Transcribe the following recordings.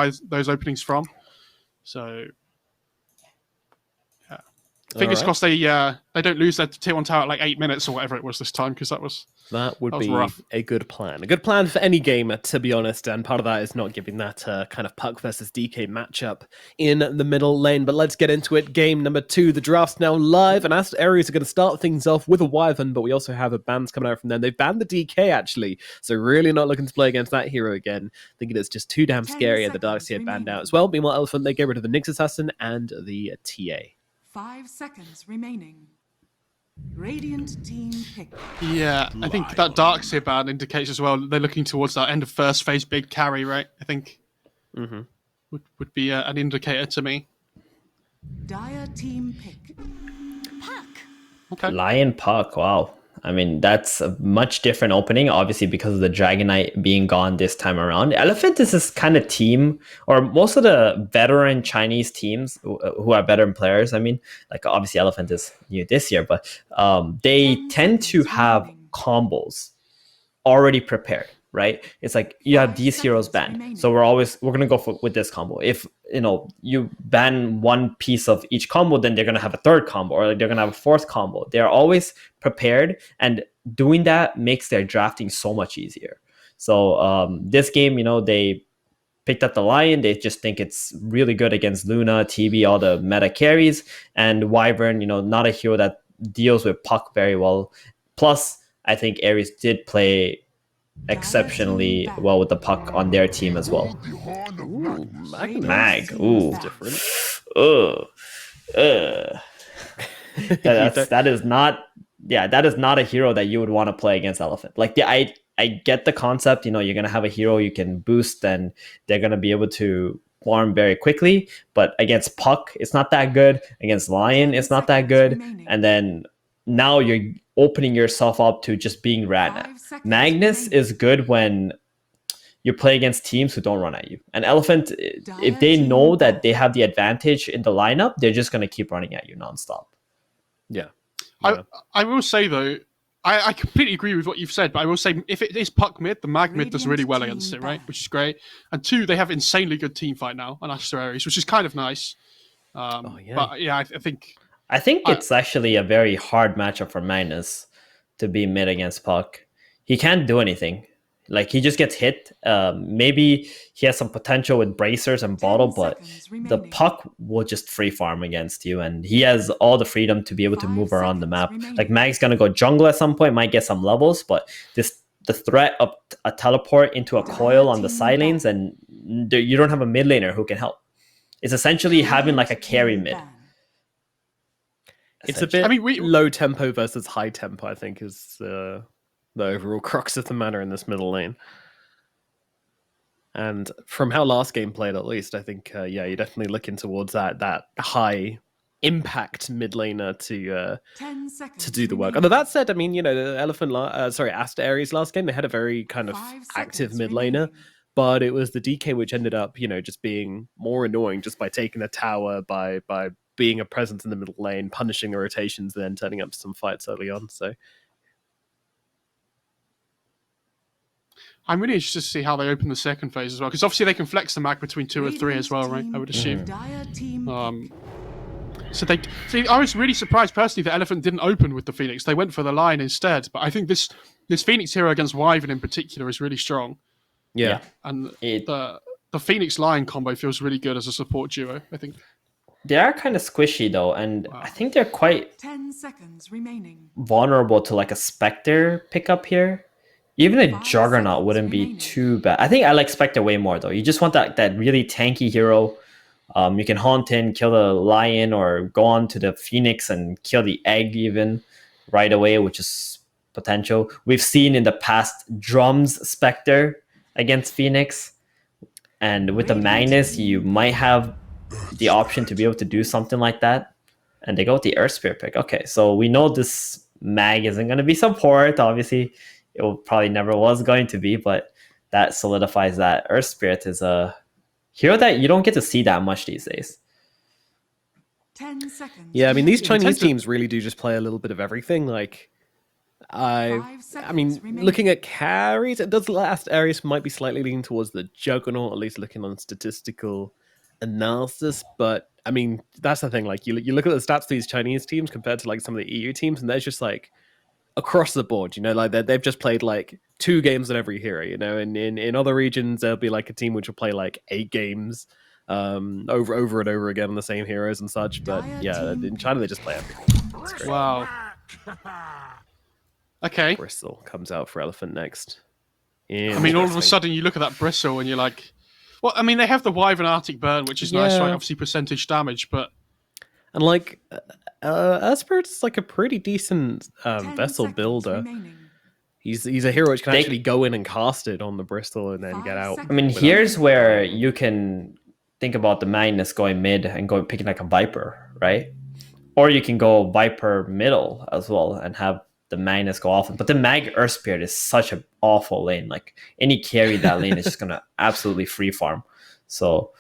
identify those openings from. So, yeah. Fingers crossed they don't lose their tier 1 tower at like 8 minutes or whatever it was this time, because that would be rough. A good plan. A good plan for any game, to be honest. And part of that is not giving that kind of Puck versus DK matchup in the middle lane. But let's get into it. Game number 2. The draft's now live, and Aster.Aries are going to start things off with a Wyvern, but we also have a bans coming out from them. They've banned the DK, actually. So really not looking to play against that hero again. Thinking it's just too damn scary, and the Darkseer banned out as well. Meanwhile, Elephant, they get rid of the Nyx Assassin and the TA. 5 seconds remaining. Radiant team pick. Yeah, I think that Darkseer ban indicates as well they're looking towards that end of first phase big carry, right? I think would be an indicator to me. Dire team pick. Puck. Okay. Lion Puck, wow. I mean, that's a much different opening, obviously, because of the Dragon Knight being gone this time around. Elephant is this kind of team, or most of the veteran Chinese teams who are veteran players. I mean, like obviously Elephant is new this year, but they tend to have combos already prepared, right? It's like you have these heroes banned, so we're gonna go with this combo. If you ban one piece of each combo, then they're gonna have a third combo, or they're gonna have a fourth combo. They're always prepared, and doing that makes their drafting so much easier. So this game, they picked up the Lion. They just think it's really good against Luna, TB, all the meta carries, and Wyvern, not a hero that deals with Puck very well. Plus, I think Aries did play exceptionally well with the Puck on their team as well. Ooh, Mag. Ooh. Different. That is not a hero that you would want to play against Elephant. Like I get the concept, you're gonna have a hero you can boost and they're gonna be able to farm very quickly, but against Puck, it's not that good. Against Lion, it's not that good. And then now you're opening yourself up to just being ran. Magnus is good when you play against teams who don't run at you. And Elephant, if they know that they have the advantage in the lineup, they're just going to keep running at you nonstop. Yeah. I will say, though, I completely agree with what you've said, but I will say if it is Puck mid, the Mag mid does really well against it, right? Which is great. And 2, they have insanely good team fight now on Aster.Aries, which is kind of nice. But yeah, I think it's actually a very hard matchup for Magnus to be mid against Puck. He can't do anything. Like, he just gets hit. Maybe he has some potential with bracers and bottle, but the Puck will just free farm against you, and he has all the freedom to be able to move around the map. Like, Mag's gonna go jungle at some point, might get some levels, but the threat of a teleport into a coil on the side lanes, and you don't have a mid laner who can help. It's essentially having like a carry mid. It's a bit low tempo versus high tempo, I think, is the overall crux of the matter in this middle lane. And from how last game played, at least, I think, you're definitely looking towards that high impact mid laner to do the work. Although that said, I mean, the Aster.Aries last game, they had a very kind of active mid laner, but it was the DK which ended up, just being more annoying just by taking a tower, by being a presence in the middle lane, punishing the rotations, then turning up some fights early on. So I'm really interested to see how they open the second phase as well, because obviously they can flex the Mag between 2 or 3 as well, right? I would assume. I was really surprised personally that Elephant didn't open with the Phoenix. They went for the Lion instead, but I think this Phoenix hero against Wyvern in particular is really strong. Yeah. And the Phoenix Lion combo feels really good as a support duo, I think. They are kind of squishy though, and I think they're quite 10 seconds remaining. vulnerable to like a Spectre pickup here. Even a Juggernaut wouldn't be too bad. I think I like Spectre way more though. You just want that really tanky hero. You can haunt in, kill the Lion, or go on to the Phoenix and kill the Egg even right away, which is potential. We've seen in the past Drums Spectre against Phoenix, and with the Magnus, you might have the option to be able to do something like that. And they go with the Earth Spirit pick. Okay, so we know this Mag isn't going to be support. Obviously, it probably never was going to be, but that solidifies that Earth Spirit is a hero that you don't get to see that much these days. 10 seconds. Yeah, I mean, these Chinese teams really do just play a little bit of everything. Like, 5 mean, seconds remaining. looking at carries, it does last Aries might be slightly leaning towards the Juggernaut, at least looking on statistical analysis. But I mean, that's the thing. Like, you look at the stats of these Chinese teams compared to like some of the EU teams, and they're just like across the board. You know, like they've just played like 2 games on every hero. You know, and in other regions there'll be like a team which will play like 8 games over and over again on the same heroes and such. But yeah, in China they just play everything. It's great. Wow. Okay. Bristol comes out for Elephant next. I mean, all of a sudden you look at that Bristle and you're like, well, I mean, they have the Wyvern Arctic Burn, which is nice, right? Obviously percentage damage, but... And like, Aster.Aries like a pretty decent 10 vessel seconds builder. remaining. He's a hero which can actually go in and cast it on the Bristol and then get out. I mean, here's where you can think about the Magnus going mid and picking like a Viper, right? Or you can go Viper middle as well and have the Magnus go off. But the Mag Earth Spirit is such an awful lane. Like, any carry that lane is just gonna absolutely free farm. So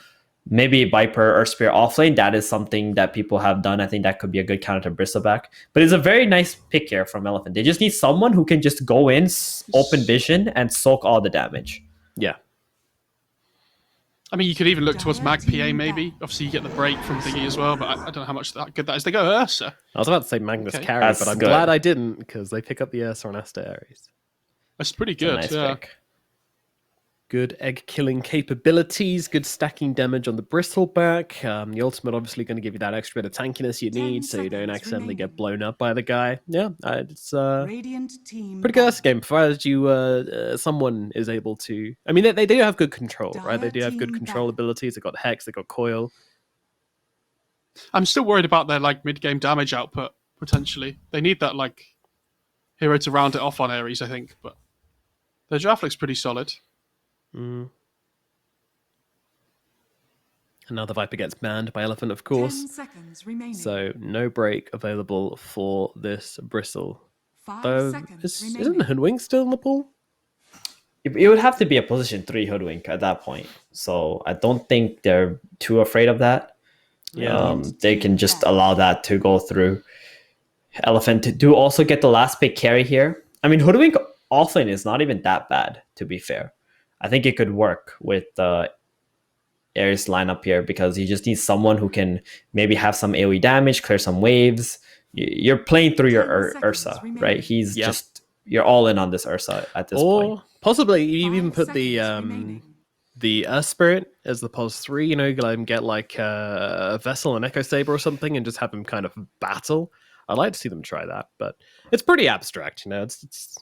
maybe Viper Earth Spirit off lane, that is something that people have done. I think that could be a good counter to Bristleback. But it's a very nice pick here from Elephant. They just need someone who can just go in, open vision, and soak all the damage. Yeah. I mean, you could even look towards Mag PA, maybe. Obviously, you get the break from Thingy as well, but I don't know how much good that is. They go Ursa. I was about to say Magnus Okay. carry, That's but I'm good. glad I didn't, because they pick up the Ursa on Aster.Aries. That's pretty It's a good, nice yeah. pick. Good egg killing capabilities, good stacking damage on the Bristleback. The ultimate obviously going to give you that extra bit of tankiness you 10 need, so you don't seconds accidentally get remaining. blown up by the guy. Yeah, it's Radiant team pretty good ban. Ursa game, provided you someone is able to. I mean, they do have good control, right? They do have good Dire control team abilities. They got Hex, they got Coil. I'm still worried about their like mid-game damage output, potentially. They need that like hero to round it off on Ares, I think, but their draft looks pretty solid. And now the Viper gets banned by Elephant, of 10 course. seconds remaining. So no break available for this Bristle. 5 Though, seconds isn't remaining. Hoodwink still in the pool? It would have to be a position 3 Hoodwink at that point. So I don't think they're too afraid of that. They can just allow that to go through. Elephant do also get the last pick carry here. I mean, Hoodwink offlane is not even that bad, to be fair. I think it could work with Ares lineup here, because you just need someone who can maybe have some AoE damage, clear some waves. You're playing through your 10 seconds Ursa, remaining. right? He's Yep. just, you're all in on this Ursa at this point. Or possibly you 5 even put the seconds remaining. Spirit as the pos 3, you know, you let him get like a Vessel and Echo Saber or something and just have him kind of battle. I'd like to see them try that, but it's pretty abstract, you know. It's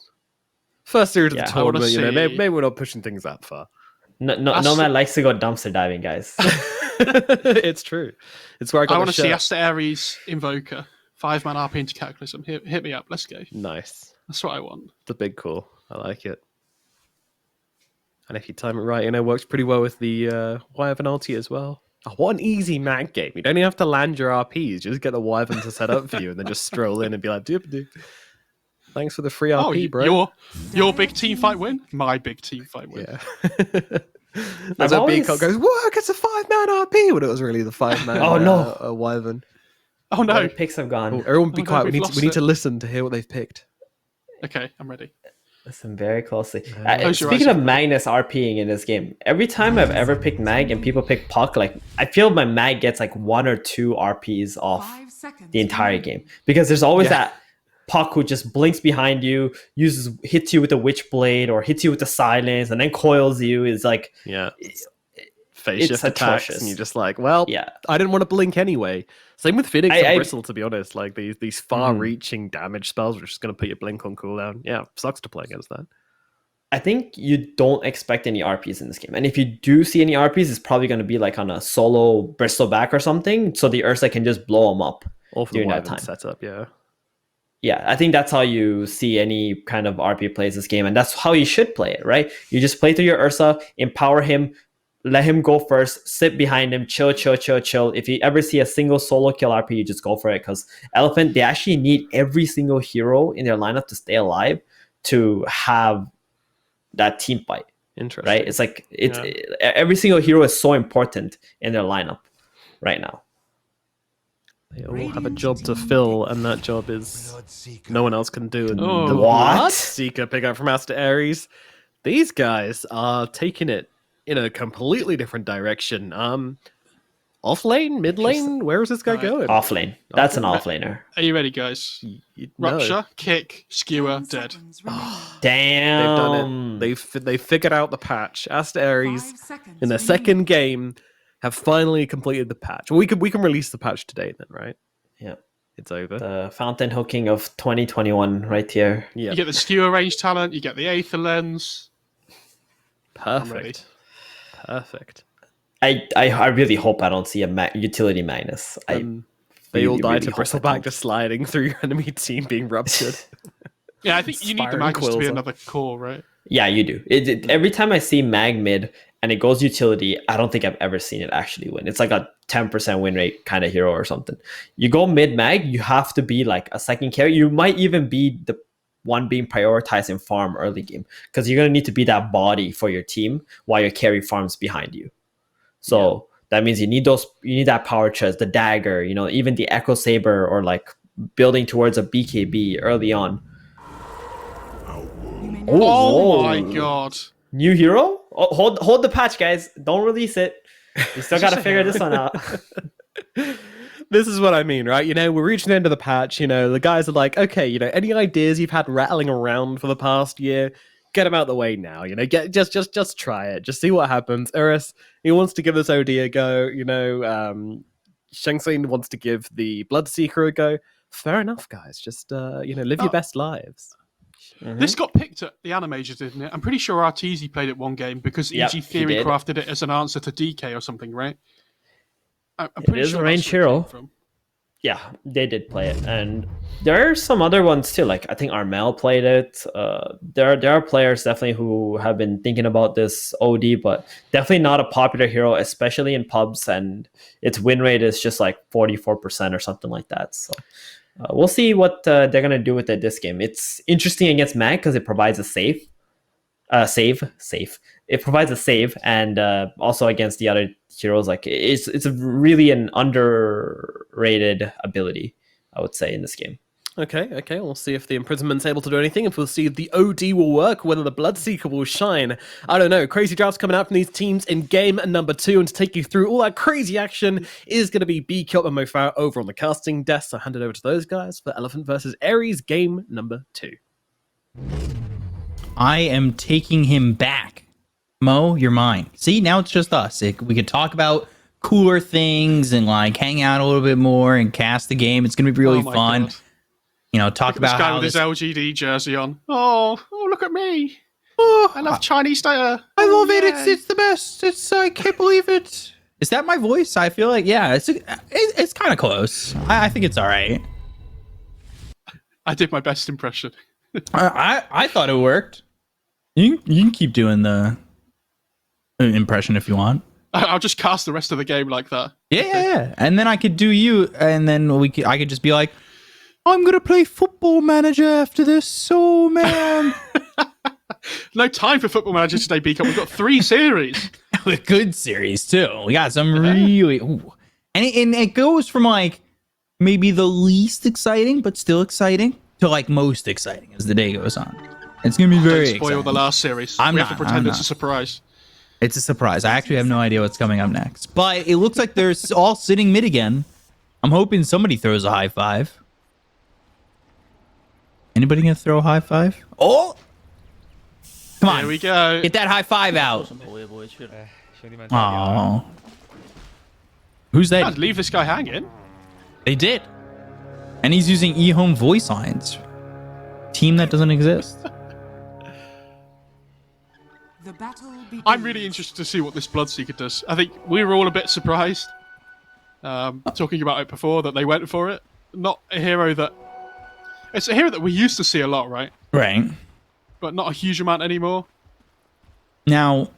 first series of Yeah, the I wanna tournament, you know, see- maybe we're not pushing things that far. No man likes to go dumpster diving, guys. It's true. It's where I got I want want to see Aster.Aries Invoker, 5-man RP into Cataclysm. Hit me up, let's go. Nice. That's what I want. The big call. I like it. And if you time it right, you know, it works pretty well with the Wyvern ulti as well. Oh, what an easy mag game. You don't even have to land your RPs. Just get the Wyvern to set up for you and then just stroll in and be like, doop doop. Thanks for the free RP, bro. Your big team fight win, my big team fight win. Yeah. I've There's a always- Beacon goes, what? It's a 5-man RP when it was really the 5-man Oh, no. Wyvern. Oh no. The picks have gone. Oh, everyone be Oh, no, quiet. we've We lost need it. to listen to hear what they've picked. Okay, I'm ready. Listen very closely. Close your Speaking eyes. of Magnus RPing in this game, every time I've ever picked Mag and people pick Puck, like, I feel my Mag gets like 1 or 2 RPs off 5 seconds the entire remaining. game, because there's always Yeah. that Puck who just blinks behind you, hits you with the Witchblade or hits you with the Silence, and then coils you. Is like, Yeah. Face it's shift attacks, atrocious. and you're just like, well, yeah, I didn't want to blink anyway. Same with Phoenix I- and I- Bristle, to be honest. Like these far-reaching damage spells, which are just going to put your blink on cooldown. Yeah, sucks to play against that. I think you don't expect any RPs in this game. And if you do see any RPs, it's probably going to be like on a solo Bristleback or something, so the Ursa can just blow them up. Or for the During that Wyvern time. setup, yeah. Yeah, I think that's how you see any kind of RP plays this game, and that's how you should play it, right? You just play through your Ursa, empower him, let him go first, sit behind him, chill. If you ever see a single solo kill RP, you just go for it, because Elephant, they actually need every single hero in their lineup to stay alive to have that team fight, Interesting. right? It's like every single hero is so important in their lineup right now. They all have a job to fill, and that job is no one else can do. And Oh. the What? Bloodseeker pick up from Aster.Aries. These guys are taking it in a completely different direction. Off lane, mid lane, where is this guy Right. going? Off lane. That's an off laner. Are you ready, guys? No. Rupture, kick, skewer, 10 dead. seconds remaining. Damn. They've done it. They figured out the patch. Aster.Aries 5 seconds in their remaining. second game have finally completed the patch. Well, we can release the patch today then, right? Yeah. It's over. The fountain hooking of 2021 right here. Yeah, You get the skewer range talent, you get the Aether lens. ready. perfect. I really hope I don't see a utility Magnus. They all really, die really to hope I Bristleback don't. just sliding through your enemy team being ruptured. Yeah, I think you need the Spiring Magnus to be quills. another core, right? Yeah, you do. Every time I see mag mid and it goes utility, I don't think I've ever seen it actually win. It's like a 10% win rate kind of hero or something. You go mid mag, you have to be like a second carry. You might even be the one being prioritized in farm early game because you're going to need to be that body for your team while your carry farms behind you. So that means you need that power chest, the dagger, even the Echo Saber, or like building towards a BKB early on. You may now Oh my whoa. god. New hero? Oh, hold the patch, guys. Don't release it. We still got to Just a figure hero. this one out. This is what I mean, right? We're reaching the end of the patch. The guys are like, okay, any ideas you've had rattling around for the past year? Get them out the way now. Just try it. Just see what happens. Eris, he wants to give this OD a go. Shengxin wants to give the Bloodseeker a go. Fair enough, guys. Just live your best lives. This got picked at the Animajors, didn't it? I'm pretty sure Arteezy played it one game because Yep, EG he Theory did. crafted it as an answer to DK or something, right? I'm It pretty is sure a that's range where it came hero. from. Yeah, they did play it, and there are some other ones too. Like I think Armel played it. There are players definitely who have been thinking about this OD, but definitely not a popular hero, especially in pubs. And its win rate is just like 44% or something like that. So we'll see what they're gonna do with it this game. It's interesting against Mag because it provides a save. It provides a save, and also against the other heroes, like it's really an underrated ability, I would say, in this game. Okay. We'll see if the imprisonment's able to do anything. If we'll see if the OD will work, whether the Bloodseeker will shine. I don't know. Crazy drafts coming out from these teams in game number 2, and to take you through all that crazy action is going to be BKop and Mofao over on the casting desk. So hand it over to those guys for Elephant versus Aries game number 2. I am taking him back. Mo, you're mine. See, now it's just us. We could talk about cooler things and like hang out a little bit more and cast the game. It's gonna be really Oh my fun. God. Talk This about guy how with his this. LGD jersey on. Oh, look at me. Oh, I love Chinese data. I love it. Yay. It's the best. I can't believe it. Is that my voice? I feel like it's kind of close. I think it's all right. I did my best impression. I thought it worked. You can keep doing the impression if you want. I'll just cast the rest of the game like that. Yeah. And then I could do you, and then I could just be like, I'm gonna play Football Manager after this. Oh man, No time for Football Manager today, BCOP. We've got 3 series. a good series too. We got some really, and it goes from like maybe the least exciting but still exciting to like most exciting as the day goes on. It's gonna be very Don't spoil exciting. the last series. I'm we not, have to pretend I'm it's a not. surprise. It's a surprise. I actually have no idea what's coming up next, but it looks like they're all sitting mid again. I'm hoping somebody throws a high five. Anybody gonna throw a high five? Oh, come on! Here we go. Get that high five out. Oh, who's that? Can't leave this guy hanging. They did, and he's using eHome voice lines. Team that doesn't exist. The battle begins. I'm really interested to see what this Bloodseeker does. I think we were all a bit surprised, talking about it before, that they went for it. Not a hero that... It's a hero that we used to see a lot, right? Right. But not a huge amount anymore. Now,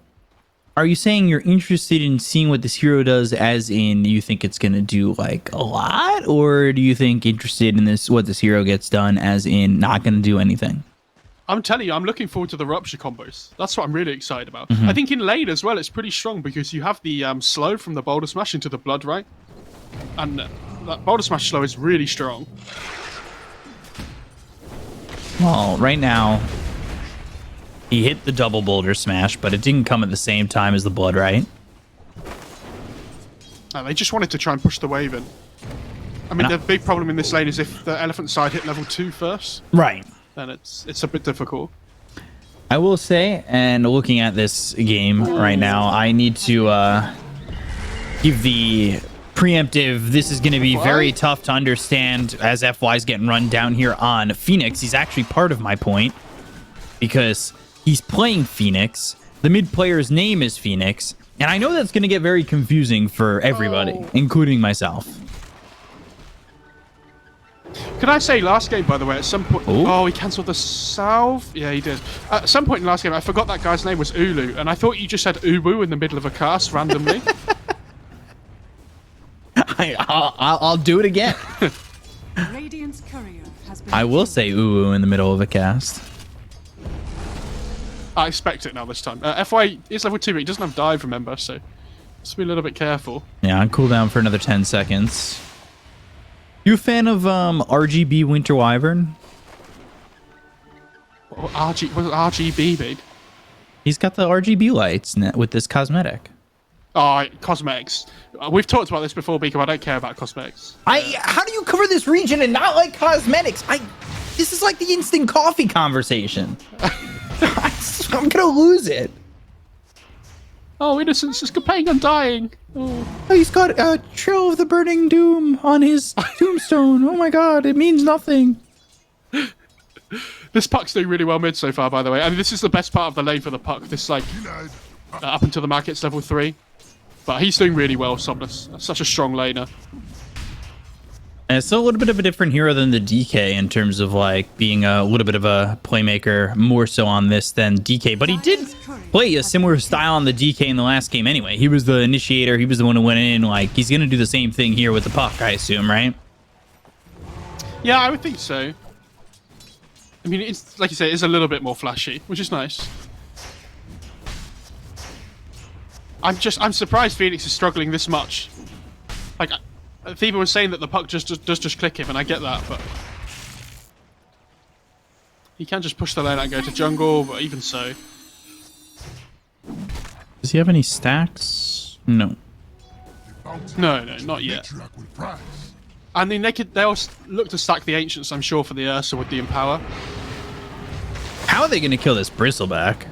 are you saying you're interested in seeing what this hero does, as in you think it's going to do like a lot, or do you think interested in what this hero gets done, as in not going to do anything? I'm telling you, I'm looking forward to the Rupture combos. That's what I'm really excited about. I think in lane as well, it's pretty strong because you have the slow from the Boulder Smash into the Blood, right? And that Boulder Smash slow is really strong. Well, right now, he hit the double boulder smash, but it didn't come at the same time as the blood, right? They just wanted to try and push the wave in. I mean, the big problem in this lane is if the elephant side hit level 2 first, Right. then it's a bit difficult. I will say, and looking at this game right now, I need to give the preemptive. This is going to be very tough to understand as FY's getting run down here on Phoenix. He's actually part of my point because he's playing Phoenix. The mid player's name is Phoenix, and I know that's going to get very confusing for everybody, including myself. Could I say last game, by the way, at some point... Ooh. Oh, he cancelled the salve? Yeah, he did. At some point in last game, I forgot that guy's name was Ulu, and I thought you just said Ubu in the middle of a cast randomly. I'll do it again. Radiant's courier has been I will say ooh in the middle of a cast. I expect it now this time. FY is level 2, but he doesn't have dive, remember, so just be a little bit careful. Yeah, on cooldown for another 10 seconds. You a fan of RGB Winter Wyvern? What RGB, big? He's got the RGB lights with this cosmetic. Oh, cosmetics. We've talked about this before, Beacon. I don't care about cosmetics. How do you cover this region and not like cosmetics? This is like the instant coffee conversation. I'm gonna lose it. Oh, Innocence is paying on dying. Oh. He's got a Trail of the Burning Doom on his tombstone. Oh my god, it means nothing. This puck's doing really well mid so far, by the way. I mean, this is the best part of the lane for the puck. This, like, up until the market's level 3. But he's doing really well, Somnus. Such a strong laner. And it's a little bit of a different hero than the DK in terms of like being a little bit of a playmaker, more so on this than DK. But he did play a similar style on the DK in the last game anyway. He was the initiator. He was the one who went in. Like, he's going to do the same thing here with the puck, I assume, right? Yeah, I would think so. I mean, it's like you say, it's a little bit more flashy, which is nice. I'm surprised Phoenix is struggling this much. Like, people were saying that the puck does just click him, and I get that, but he can just push the lane out and go to jungle. But even so, does he have any stacks? No. No, not yet. I mean, they'll look to stack the ancients, I'm sure, for the Ursa with the Empower. How are they going to kill this Bristleback?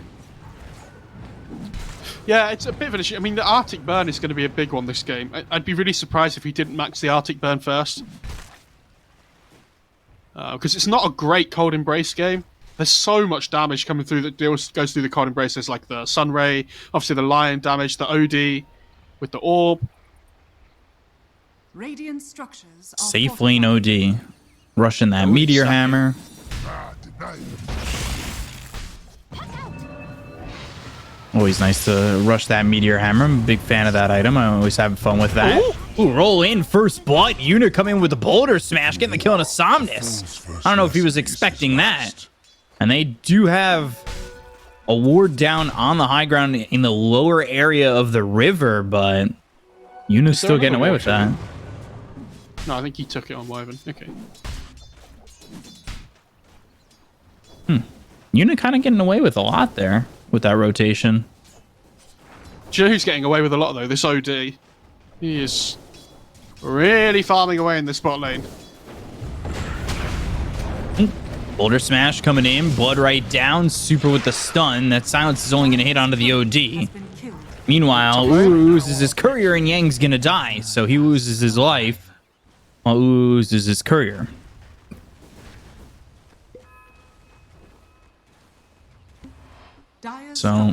Yeah, it's a bit of an issue. I mean, the Arctic Burn is going to be a big one this game. I'd be really surprised if he didn't max the Arctic Burn first. Because it's not a great Cold Embrace game. There's so much damage coming through that goes through the Cold Embrace. There's like the Sunray, obviously the Lion damage, the OD with the Orb. Radiant structures are Safe lane OD. Rushing that Meteor Hammer. Always nice to rush that Meteor Hammer. I'm a big fan of that item. I'm always having fun with that. Ooh, roll in first blood. Unit come in with a boulder smash, getting the kill on a Somnus. I don't know if he was expecting that. And they do have a ward down on the high ground in the lower area of the river, but Unit's still getting away with that. No, I think he took it on Wyvern. Okay. Unit kind of getting away with a lot there with that rotation. Do you know who's getting away with a lot, though? This OD. He is really farming away in this bot lane. Boulder smash coming in, blood right down, super with the stun. That silence is only going to hit onto the OD. Meanwhile, Uru loses his courier and Yang's going to die, so he loses his life while Uru loses his courier. So,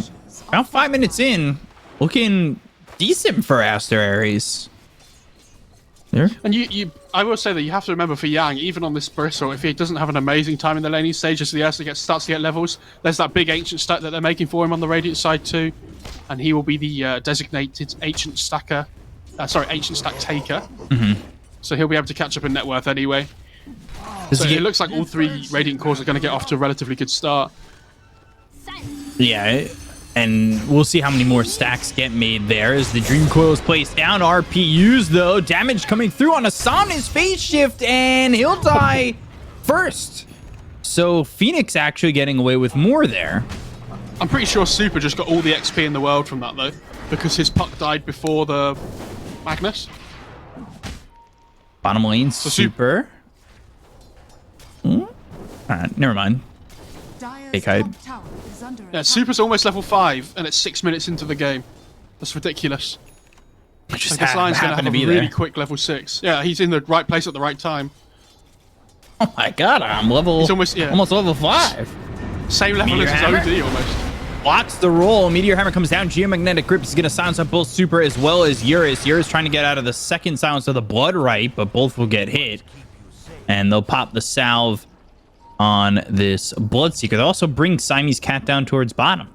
about 5 minutes in, looking decent for Aster.Aries. There. And I will say that you have to remember for Yang, even on this bristle, if he doesn't have an amazing time in the laning stage as the Ursa starts to get levels, there's that big ancient stack that they're making for him on the Radiant side too, and he will be the designated ancient stacker. Ancient stack taker. So he'll be able to catch up in net worth anyway. So it looks like all 3 Radiant cores are going to get off to a relatively good start. Yeah, And we'll see how many more stacks get made there as the Dream Coil is placed down. RPUs, though. Damage coming through on Asam's phase shift, and he'll die first. So Phoenix actually getting away with more there. I'm pretty sure Super just got all the XP in the world from that, though, because his puck died before the Magnus. Bottom lane, Super. Never mind. Fake hype. Yeah, Super's almost level 5, and it's 6 minutes into the game. That's ridiculous. Just This line's going to have happened to a be really there. quick level 6. Yeah, he's in the right place at the right time. Oh my god, I'm level. He's almost level 5. Same level Meteor as his Hammer? OD almost. Blocks the roll. Meteor Hammer comes down. Geomagnetic Grip is going to silence up both Super as well as Eurus. Eurus trying to get out of the second silence of the Blood Right, but both will get hit. And they'll pop the salve on this Bloodseeker. They'll also bring Siamese Cat down towards bottom.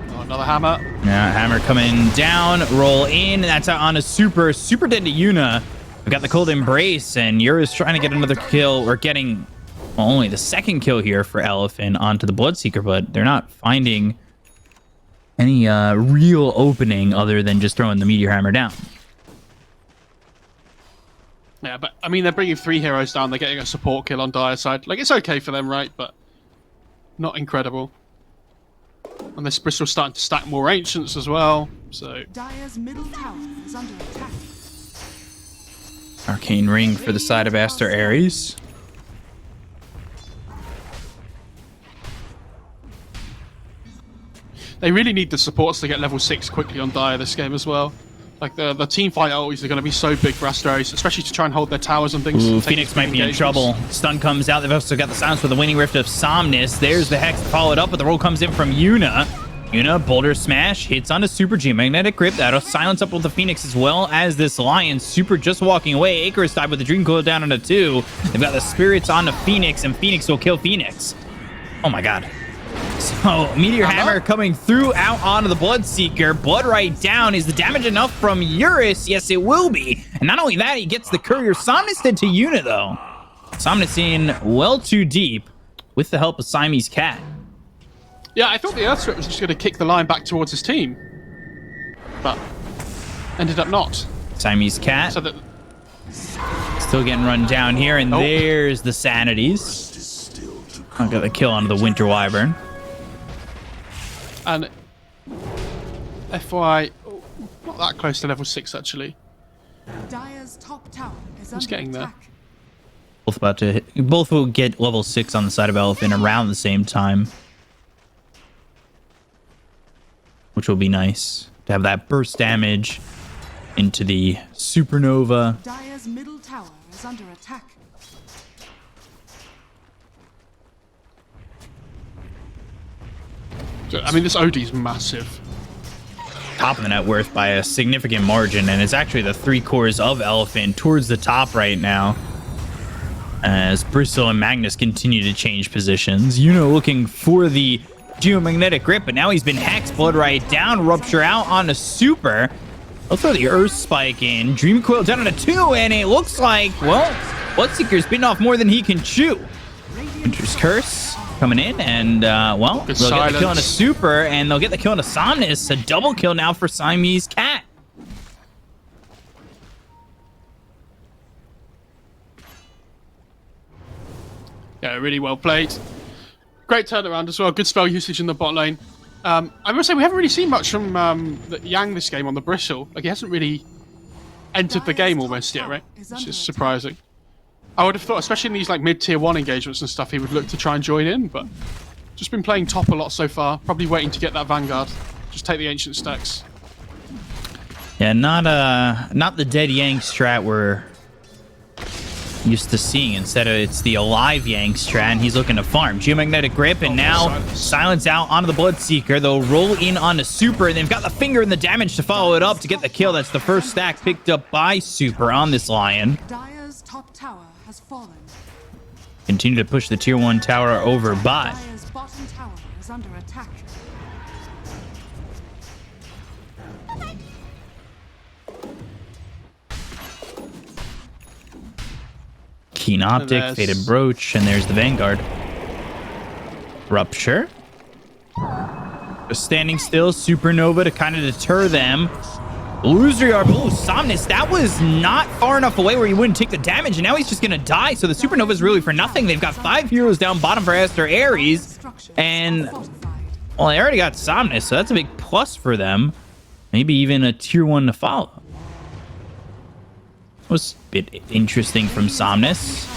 Oh, another hammer. Yeah, Hammer coming down. Roll in. That's out on a Super. Super dead to Yuna. We've got the Cold Embrace, and Eurus trying to get another kill, or getting only the second kill here for Elephant onto the Bloodseeker, but they're not finding any real opening other than just throwing the Meteor Hammer down. Yeah, but I mean, they're bringing 3 heroes down. They're getting a support kill on Dire's side. Like, it's okay for them, right? But not incredible. And this Bristol's starting to stack more Ancients as well. So Dire's middle tower is under attack. Arcane Ring for the side of Aster.Aries. they really need the supports to get level 6 quickly on Dire this game as well. Like, the team fight always are going to be so big for Aster.Aries, especially to try and hold their towers and things. Ooh, and take Phoenix these might be in engagements. trouble. Stun comes out. They've also got the silence with the Winning Rift of Somnus. There's the Hex to follow it up, but the roll comes in from Yuna. Yuna, Boulder Smash, hits on a Super Geomagnetic Grip. That'll silence up with the Phoenix as well as this Lion. Super just walking away. Icarus died with the Dream Coil down on a 2. They've got the Spirits on the Phoenix, and Phoenix will kill Phoenix. Oh my god. So, Meteor Hammer coming through out onto the Bloodseeker. Blood right down. Is the damage enough from Eurus? Yes, it will be. And not only that, he gets the Courier. Somnus did to Yuna, though. Somnus in well too deep with the help of Siamese Cat. Yeah, I thought the Earth Strip was just going to kick the line back towards his team. But ended up not. Siamese Cat So that still getting run down here, and there's the Sanities. I got the kill onto the Winter Wyvern. And FY, not that close to level 6 actually. Dire's top tower is Who's under getting there? attack. Both about to hit, both will get level 6 on the side of Elephant around the same time, which will be nice to have that burst damage into the Supernova. Dire's middle tower is under attack. I mean, this OD's massive. Top of the net worth by a significant margin, and it's actually the 3 cores of Elephant towards the top right now as Bristle and Magnus continue to change positions. Yuno looking for the Geomagnetic Grip, but now he's been hexed. Blood right down, Rupture out on a Super. They'll throw the Earth Spike in. Dream Coil down on a 2, and it looks like, well, Bloodseeker's bitten off more than he can chew. Winter's Curse coming in, and, well, Good they'll get the kill on a silence. Super, and they'll get the kill on a Somnus. A double kill now for Siamese Cat. Yeah, really well played. Great turnaround as well. Good spell usage in the bot lane. I must say, we haven't really seen much from Yang this game on the Bristle. Like, he hasn't really entered the game almost yet, right? Which is surprising. I would have thought, especially in these like mid-tier 1 engagements and stuff, he would look to try and join in, but just been playing top a lot so far. Probably waiting to get that Vanguard. Just take the ancient stacks. Yeah, not the dead Yang strat we're used to seeing. Instead of it's the alive Yang strat, and he's looking to farm. Geomagnetic Grip, and now silence out onto the Bloodseeker. They'll roll in on the Super, and they've got the finger and the damage to follow it up to get the kill. That's the first stack picked up by Super on this Lion. Dire's top tower has fallen. Continue to push the tier 1 tower over bot. Dire's bottom tower is under attack. Keen Optic, there's- Faded Brooch, and there's the Vanguard. Rupture. Just standing still, Supernova to kind of deter them. Illusory Orb. Oh, Somnus, that was not far enough away where he wouldn't take the damage, and now he's just going to die. So the Supernova is really for nothing. They've got 5 heroes down bottom for Aster.Aries, and well, they already got Somnus, so that's a big plus for them. Maybe even a tier 1 to follow. Was a bit interesting from Somnus.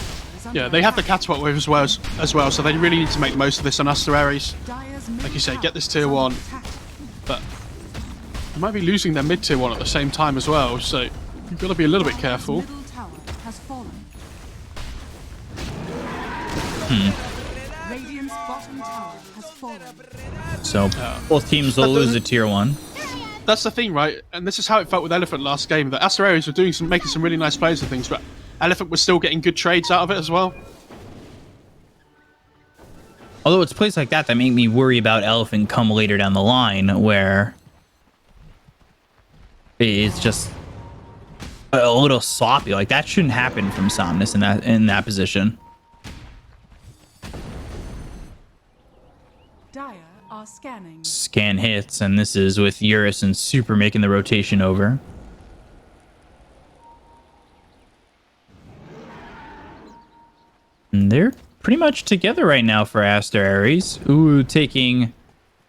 Yeah, they have the catapult wave as well, so they really need to make the most of this on Aster.Aries. Like you say, get this tier 1, but they might be losing their mid tier 1 at the same time as well, so you've got to be a little bit careful. Middle tower has fallen. Radiant's bottom tower has fallen. So both teams will lose a tier 1. That's the thing, right? And this is how it felt with Elephant last game, that Aster.Aries were making some really nice plays and things, but Elephant was still getting good trades out of it as well. Although it's plays like that make me worry about Elephant come later down the line, where it's just a little sloppy. Like that shouldn't happen from Somnus in that position. Dire are scanning. Scan hits, and this is with Eurus and Super making the rotation over. And they're pretty much together right now for Aster.Aries. Ooh, taking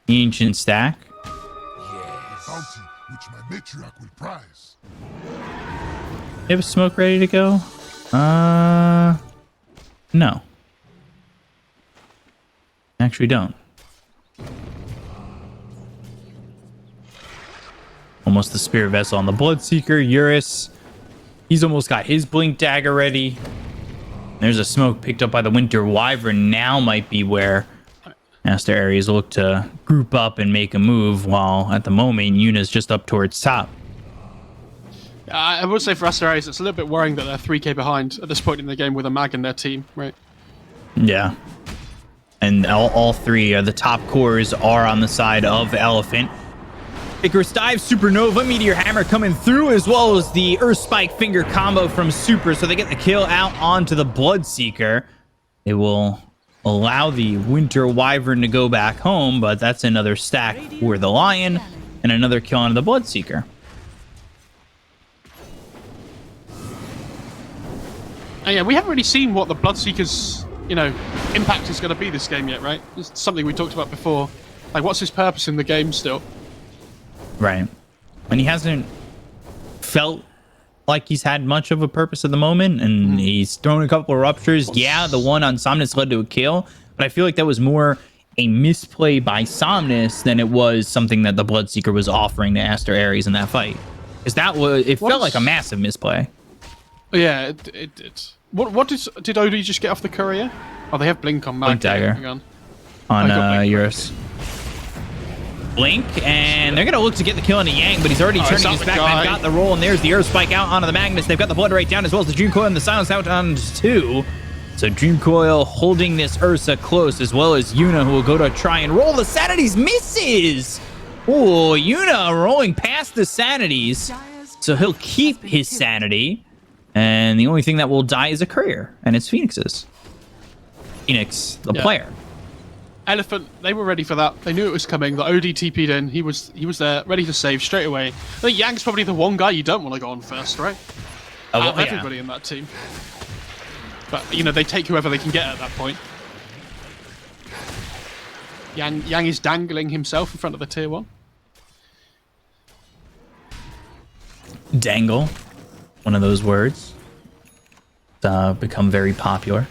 the Ancient Stack. Bounty which my matriarch will prize. You have a smoke ready to go? No. Actually don't. Almost the Spirit Vessel on the Bloodseeker. Eurus, he's almost got his Blink Dagger ready. There's a smoke picked up by the Winter Wyvern. Now might be where Aster.Aries look to group up and make a move, while at the moment Yuna's just up towards top. I would say for Aster.Aries, it's a little bit worrying that they're 3k behind at this point in the game with a mag in their team, right? Yeah. And all three of the top cores are on the side of Elephant. Icarus Dive, Supernova, Meteor Hammer coming through, as well as the Earth Spike Finger combo from Super, so they get the kill out onto the Bloodseeker. It will allow the Winter Wyvern to go back home, but that's another stack for the Lion, and another kill onto the Bloodseeker. And yeah, we haven't really seen what the Bloodseeker's, impact is going to be this game yet, right? It's something we talked about before. Like, what's his purpose in the game still? Right. And he hasn't felt like he's had much of a purpose at the moment, and he's thrown a couple of ruptures. Yeah, the one on Somnus led to a kill, but I feel like that was more a misplay by Somnus than it was something that the Bloodseeker was offering to Aster.Aries in that fight. Because it felt like a massive misplay. Yeah, it did. What did OD just get off the courier? Oh, they have Blink on Mag. Blink Dagger. Hang on. On Blink. Eurus. Blink, and they're going to look to get the kill on the Yang, but he's already turning it's not his the back. guy. They've got the roll, and there's the Earth Spike out onto the Magnus. They've got the Blood right down, as well as the Dream Coil and the Silence out on 2. So Dream Coil holding this Ursa close, as well as Yuna, who will go to try and roll the Sanities. Misses! Oh, Yuna rolling past the Sanities. So he'll keep his sanity, and the only thing that will die is a courier, and it's Phoenix's. Phoenix, the player. Elephant, they were ready for that. They knew it was coming. The OD TP'd in. He was there, ready to save straight away. I think Yang's probably the one guy you don't want to go on first, right? Out of everybody in that team. But, they take whoever they can get at that point. Yang is dangling himself in front of the tier 1. Dangle, one of those words. Become very popular.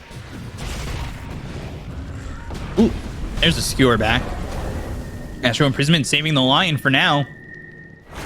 Ooh, there's a skewer back. Astral Imprisonment saving the Lion for now.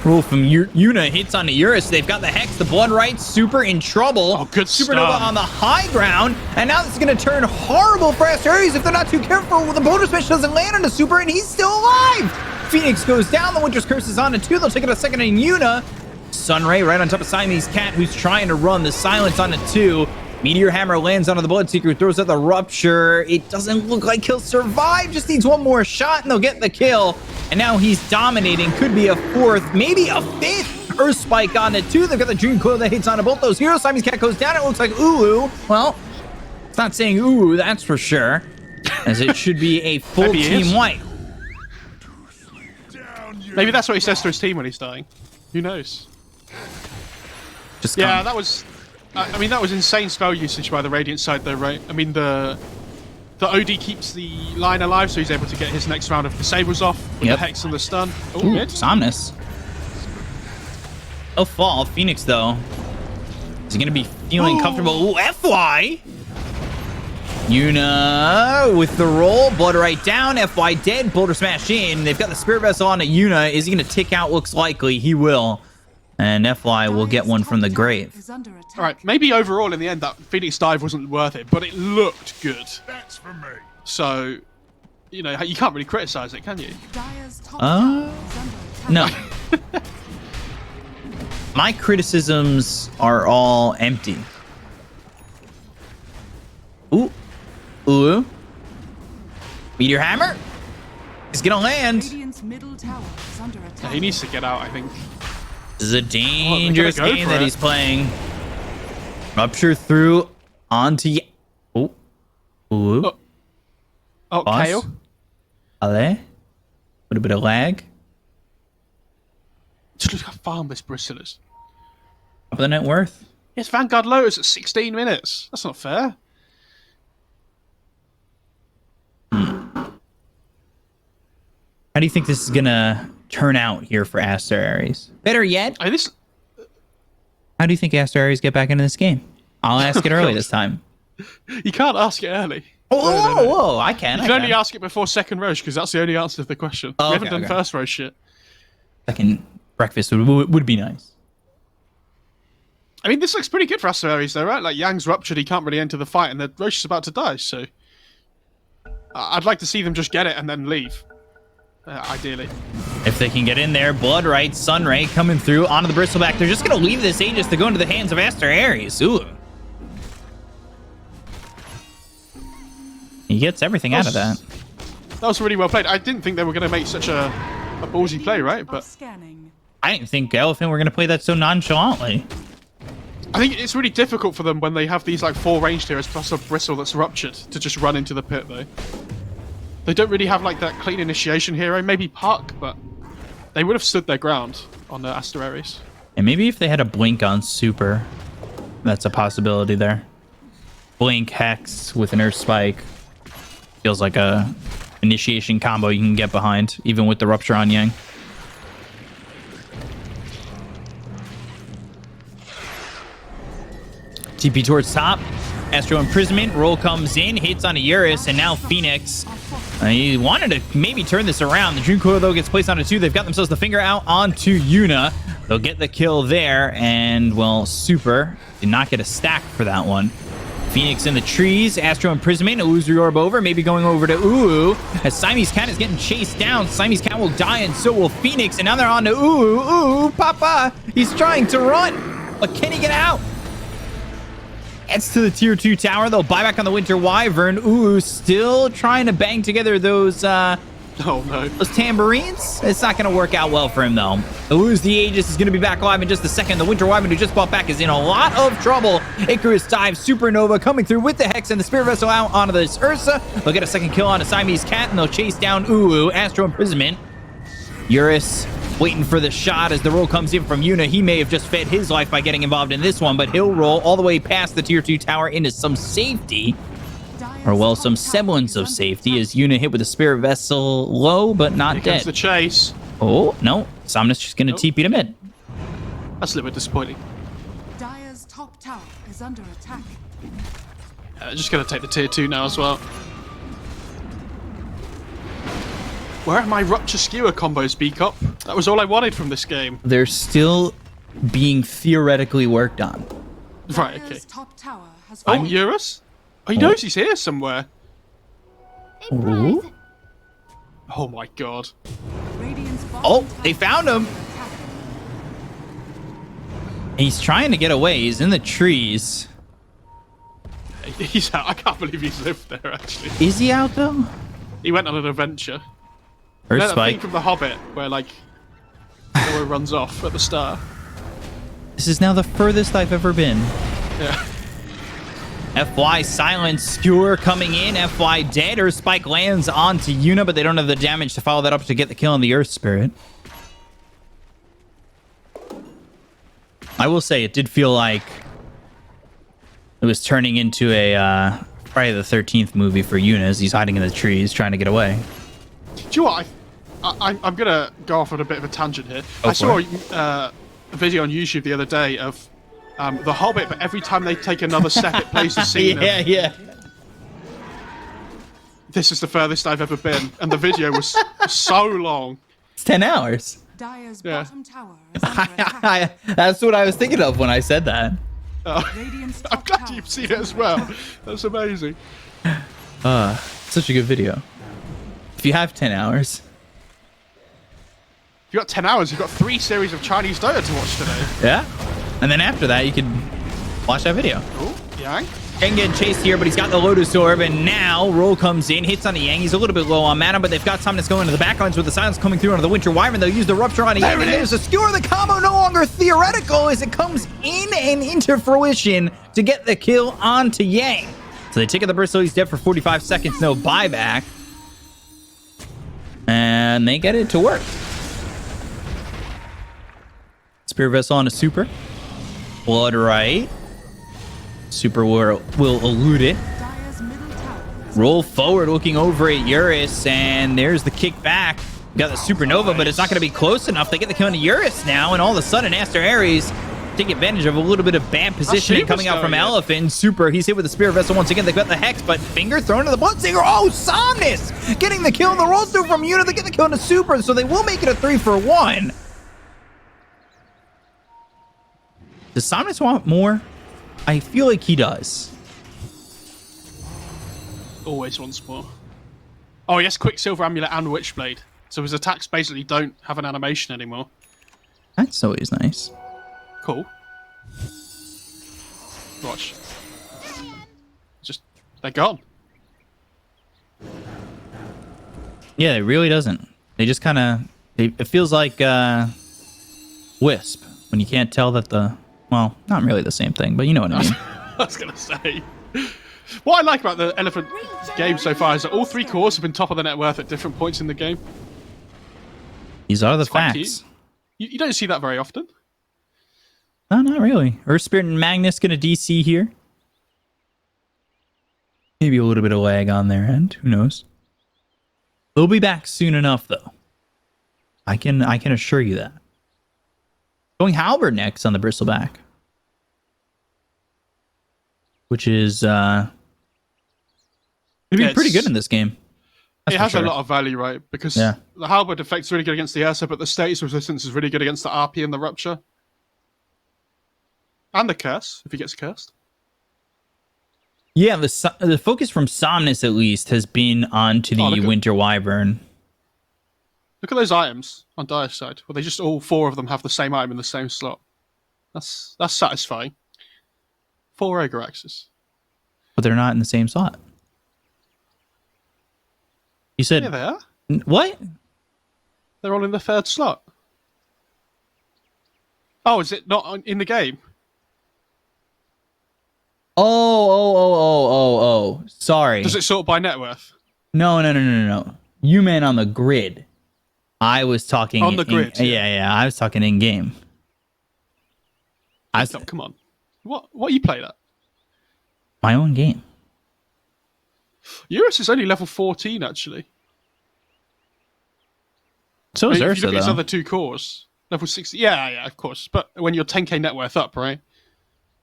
Roll from Yuna hits onto Eurus. They've got the Hex, the Blood Right, Super in trouble. Oh, good Supernova stuff. on the high ground, and now this is going to turn horrible for Aster.Aries if they're not too careful. The bonus mission doesn't land on the Super, and he's still alive. Phoenix goes down. The Winter's Curse is on to 2. They'll take it a second in Yuna. Sunray right on top of Siamese Cat, who's trying to run the Silence on to 2. Meteor Hammer lands onto the Bloodseeker, who throws out the Rupture. It doesn't look like he'll survive. Just needs one more shot, and they'll get the kill. And now he's dominating. Could be a 4th, maybe a 5th. Earth Spike on to 2. They've got the Dream Coil that hits onto both those heroes. Siamese Cat goes down. It looks like Ulu. Well, It's not saying ooh, that's for sure, as it should be a full Maybe he is. team wipe. Maybe that's what he says to his team when he's dying. Who knows? Just Yeah, come. that was. I mean, that was insane spell usage by the Radiant side, though, right? I mean, the OD keeps the line alive, so he's able to get his next round of disables off with the Hex and the stun. Oh, Ooh, mid. Somnus. Oh, fall. Phoenix, though. Is he going to be feeling comfortable? Ooh, FY! Yuna with the roll. Blood right down. FY dead. Boulder smashed in. They've got the Spirit Vessel on to Yuna. Is he going to tick out? Looks likely. He will. And FY will get one from the grave. All right, maybe overall in the end that Phoenix dive wasn't worth it, but it looked good. That's for me. So, you know, you can't really criticize it, can you? No. My criticisms are all empty. Ooh. Ooh. Meteor Hammer is gonna land. Radiant's middle tower is under Yeah, attack. he needs to get out, I think. This is a dangerous go game for that it. he's playing. Rupture through onto... Oh. Ooh. Oh, Boss. Kale. Ale. Little bit of lag. Just look how farm this Bristle is. Top of the net worth. Yes, Vanguard Lotus at 16 minutes. That's not fair. How do you think this is gonna turn out here for Aster.Aries? Better yet, I mean, this. how do you think Aster.Aries get back into this game? I'll ask it early this time. You can't ask it early. Oh, whoa, I can. You can only ask it before second Roche, because that's the only answer to the question. Oh, we okay, haven't done first Roche yet. Second breakfast would be nice. I mean, this looks pretty good for Aster.Aries, though, right? Like, Yang's ruptured, he can't really enter the fight, and the Roche is about to die, so... I'd like to see them just get it and then leave. Ideally. If they can get in there, Blood Right, Sunray coming through onto the Bristleback. They're just going to leave this Aegis to go into the hands of Aster.Aries. Ooh. He gets everything out of that. That was really well played. I didn't think they were going to make such a ballsy play, right? But Scanning. I didn't think Elephant were going to play that so nonchalantly. I think it's really difficult for them when they have these like 4 ranged heroes plus a Bristle that's ruptured to just run into the pit, though. They don't really have like that clean initiation hero. Maybe Puck, but they would have stood their ground on the Aster.Aries. And maybe if they had a Blink on Super, that's a possibility there. Blink, Hex with an Earth Spike. Feels like a initiation combo you can get behind, even with the Rupture on Yang. TP towards top. Astro Imprisonment. Roll comes in, hits on a Eurus, and now Phoenix. He wanted to maybe turn this around. The Dream Coil, though, gets placed onto 2. They've got themselves the finger out onto Yuna. They'll get the kill there, and, well, Super did not get a stack for that one. Phoenix in the trees. Astro Imprisonment. Illusory Orb over. Maybe going over to Uwu. As Siamese Cat is getting chased down. Siamese Cat will die, and so will Phoenix. And now they're on to Uwu. Uwu, Papa. He's trying to run. But can he get out? Gets to the tier 2 tower. They'll buy back on the Winter Wyvern. Uwu still trying to bang together those Oh no. those tambourines. It's not going to work out well for him, though. Lose the Aegis is going to be back alive in just a second. The Winter Wyvern, who just bought back, is in a lot of trouble. Icarus dive, Supernova coming through with the Hex and the Spirit Vessel out onto this Ursa. They'll get a second kill on a Siamese Cat, and they'll chase down Uwu. Astro Imprisonment. Eurus waiting for the shot as the roll comes in from Yuna. He may have just fed his life by getting involved in this one, but he'll roll all the way past the tier 2 tower into some safety. Or, well, some semblance of safety as Yuna hit with a Spirit Vessel low, but not Here comes dead. the chase. Oh, no. Somnus just going to TP to mid. That's a little bit disappointing. Dire's top tower is under attack. Just going to take the tier 2 now as well. Where are my Rupture Skewer combos, B-Cop? That was all I wanted from this game. They're still being theoretically worked on. Right, okay. Dire's top tower has Oh, fallen. Eurus? Oh, he knows he's here somewhere. Ooh. Oh my god. Radiant's bottom Oh, tower they found him. is under attack. He's trying to get away. He's in the trees. He's out. I can't believe he's lived there, actually. Is he out, though? He went on an adventure. Earth That thing Spike. from The Hobbit, where, like, Noah runs off at the start. This is now the furthest I've ever been. Yeah. FY silence skewer coming in. FY dead. Her spike lands onto Yuna, but they don't have the damage to follow that up to get the kill on the Earth Spirit. I will say it did feel like it was turning into a Friday the 13th movie for Yuna as he's hiding in the trees trying to get away. Do you know what? I'm going to go off on a bit of a tangent here. Go I saw for a video on YouTube the other day of The Hobbit, but every time they take another step, it plays the scene. yeah. This is the furthest I've ever been, and the video was so long. It's 10 hours. Dire's Yeah. bottom tower is under attack. That's what I was thinking of when I said that. Radiant's I'm top glad tower you've seen is it as under well. attack. That's amazing. Such a good video. If you have 10 hours. If you've got 10 hours, you've got 3 series of Chinese Dota to watch today. Yeah. And then after that, you can watch that video. Oh, Yang. Can get chased here, but he's got the Lotus Orb, and now Roll comes in, hits on the Yang. He's a little bit low on mana, but they've got Somnus going into the backlines with the silence coming through onto the Winter Wyvern. They'll use the Rupture on a Yang, and there's a skewer. The combo no longer theoretical as it comes in and into fruition to get the kill onto Yang. So they take out the Bristle. He's dead for 45 seconds, no buyback. And they get it to work. Spear Vessel on a Super. Blood right. Super will elude it. Dire's middle tower is Roll forward, looking over at Eurus, and there's the kick back. Got the Supernova, but it's not going to be close enough. They get the kill on Eurus now, and all of a sudden, Aster.Aries take advantage of a little bit of bad positioning coming out from Elephant. Super, he's hit with the Spirit Vessel once again. They got the Hex, but finger thrown to the Bloodseeker. Oh, Somnus getting the kill. The roll through from Yuna. They get the kill on the Super, so they will make it a 3-for-1. Does Somnus want more? I feel like he does. Always wants more. Oh, yes, Quicksilver Amulet and Witchblade. So his attacks basically don't have an animation anymore. That's always nice. Cool. Watch. Just, they're gone. Yeah, it really doesn't. They just kind of... It feels like Wisp, when you can't tell that the... Well, not really the same thing, but you know what I mean. I was going to say. What I like about the Elephant game so far is that all 3 cores have been top of the net worth at different points in the game. These are the quite facts. cute. You don't see that very often. No, not really. Earth Spirit and Magnus going to DC here. Maybe a little bit of lag on their end. Who knows? They'll be back soon enough, though. I can assure you that. Going Halberd next on the Bristleback. Which is gonna be pretty good in this game. That's It for has sure. a lot of value, right? Because Yeah. the Halberd effect's really good against the Ursa, but the status resistance is really good against the RP and the Rupture. And the Curse, if he gets cursed. Yeah, the focus from Somnus at least has been onto the look at- Winter Wyvern. Look at those items on Dire's side. Well, they just all 4 of them have the same item in the same slot. That's satisfying. 4 Ogre Axes. But they're not in the same slot. You said Yeah, they are. what? They're all in the 3rd slot. Oh, is it not in the game? Oh. Sorry. Does it sort by net worth? No. You meant on the grid. I was talking On the grid, Yeah. I was talking in game. Come on. What you played at? My own game. Eurus is only level 14, actually. So is If you Ursa, look at his though. other 2 cores, level 60. Yeah, of course. But when you're 10k net worth up, right?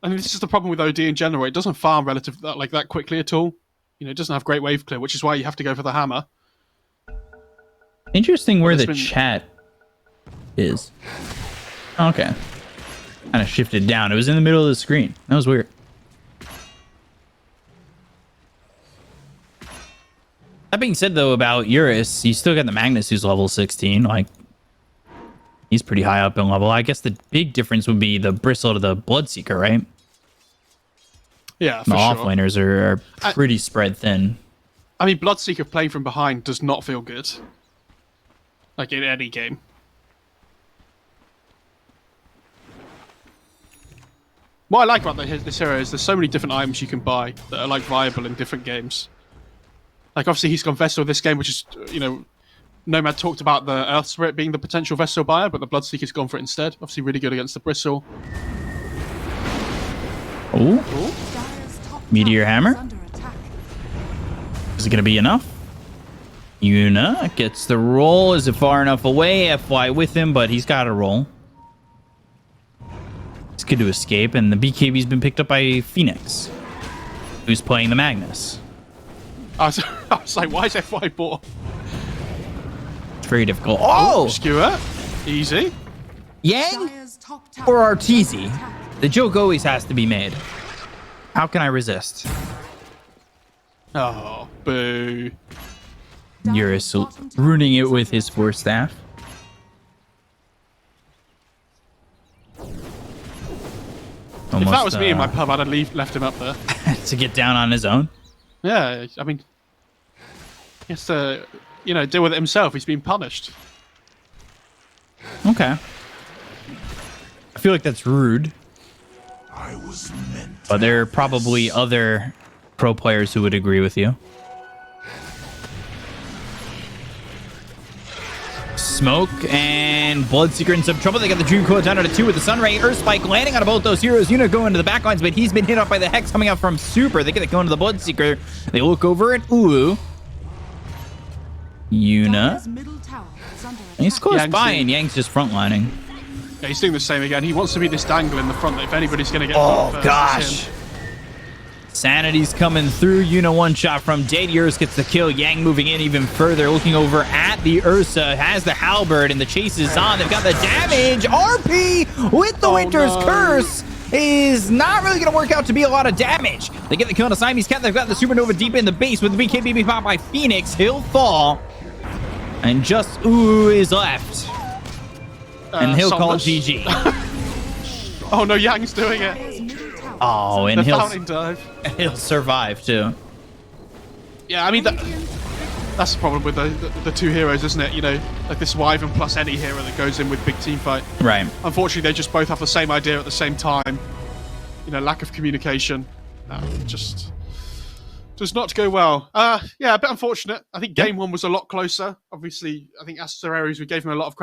I mean, this is the problem with OD in general. It doesn't farm relative that quickly at all. You know, it doesn't have great wave clear, which is why you have to go for the hammer. Interesting where the there's been- chat is. Okay. Kind of shifted down. It was in the middle of the screen. That was weird. That being said, though, about Eurus, you still got the Magnus who's level 16. Like, he's pretty high up in level. I guess the big difference would be the Bristle to the Bloodseeker, right? Yeah, for The sure. offlaners are pretty spread thin. I mean, Bloodseeker playing from behind does not feel good. Like in any game. What I like about this hero is there's so many different items you can buy that are like viable in different games. Like obviously he's gone Vessel this game, which is, you know, Nomad talked about the Earth Spirit being the potential Vessel buyer, but the Bloodseeker's gone for it instead. Obviously really good against the Bristle. Oh, Dire's top Meteor tower Hammer? is under attack. is it going to be enough? Yuna gets the roll. Is it far enough away? FY with him, but he's got a roll. It's good to escape, and the BKB's been picked up by Phoenix, who's playing the Magnus. I was like, why is FY bought? It's very difficult. Oh! Skewer. Easy. Yang Dire's top tower or is under Arteezy? attack. The joke always has to be made. How can I resist? Oh, boo. Eurus ruining it with his Force Staff. If that was me in my Almost, pub, I'd have left him up there. to get down on his own. Yeah, I mean, he has to, you know, deal with it himself. He's been punished. Okay. I feel like that's rude, I was meant but there are probably other pro players who would agree with you. Smoke and Bloodseeker in some trouble. They got the Dream Coil down to 2 with the Sunray. Earth Spike landing on both those heroes. Yuna going to the backlines, but he's been hit up by the Hex coming out from Super. They get it going to the Bloodseeker. They look over at Ulu. Yuna. Dire's middle tower is under attack. He's close Yang's by, in. and Yang's just frontlining. Yeah, he's doing the same again. He wants to be this dangle in the front. That if anybody's going to get Oh, first, it's gosh. him. Sanity's coming through. Yuna one shot from Dade. Ursa gets the kill. Yang moving in even further. Looking over at the Ursa. Has the halberd and the chase is on. They've got the damage. RP with the Winter's no. Curse is not really going to work out to be a lot of damage. They get the kill on a Siamese Cat. They've got the Supernova deep in the base with the BKB being popped by Phoenix. He'll fall. And just Ooh is left. And he'll call it Somnus. GG. Oh no, Yang's doing it. Dire's middle tower Oh, and The he'll fountain dive. he'll survive too. Yeah, I mean that's the problem with the two heroes, isn't it? You know, like this Wyvern plus any hero that goes in with big team fight. Right. Unfortunately, they just both have the same idea at the same time. You know, lack of communication. Just does not go well. Yeah, a bit unfortunate. I think game one was a lot closer. Obviously, I think Aster.Aries, we gave him a lot of credit.